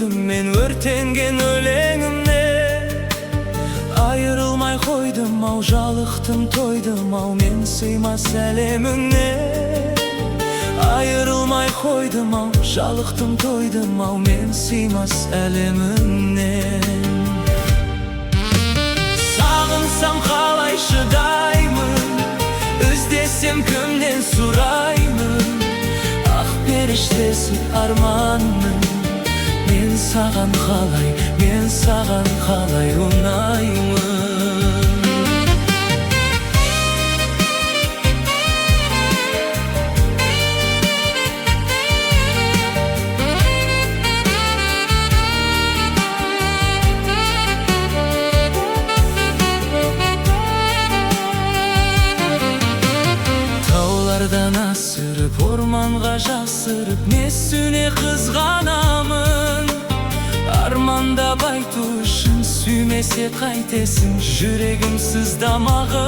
koydum men örtengen öleğimle. Ayrılmay koydum au, жалықтым toydum au, men sыймас әлеміңе. Ayrılmay koydum au, жалықтым toydum au, men sыймас әлеміңнен. Sağınsam қалай шыдаймын, іздесем кімнен сұраймын. Ақ періштесі арманмын, мен саған қалай ұнаймын. Таулардан асырып, орманға жасырып, несіне қызғанамын. Армандап айту үшін сүймесе қайтесің, жүрегім сыздамағын.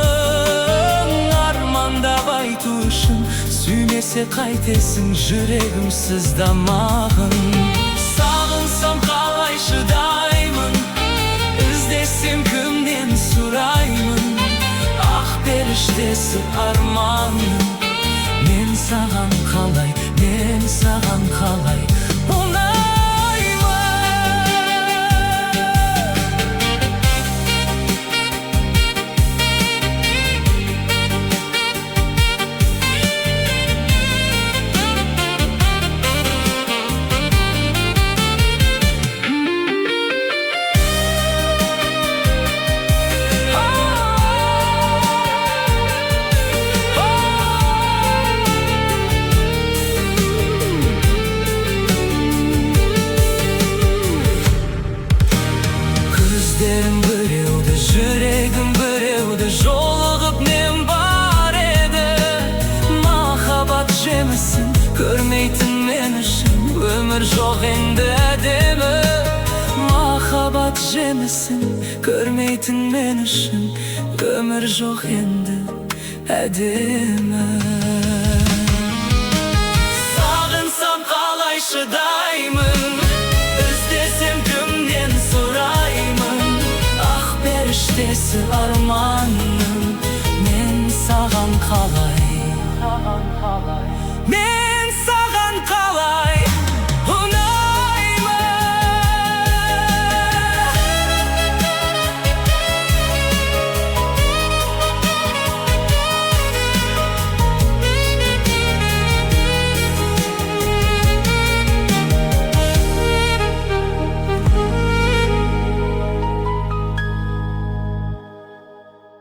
Армандап айту үшін сүймесе қайтесің, жүрегім сыздамағын. Сағынсам қалай шыдаймын, іздесем кімнен сұраймын. Ақ періштесі арманым, мен саған қалай ұнаймын. Біреуді, жүрегім біреуді, жолығып нем бар еді. Махаббат жемісін көрмейтін мен үшін өмір жоқ енді әдемі. Махаббат жемісін көрмейтін мен үшін өмір жоқ енді әдемі. Сағынсам қалай шыдаймын, іздесем кімнен сұраймын. Періштесі арманым,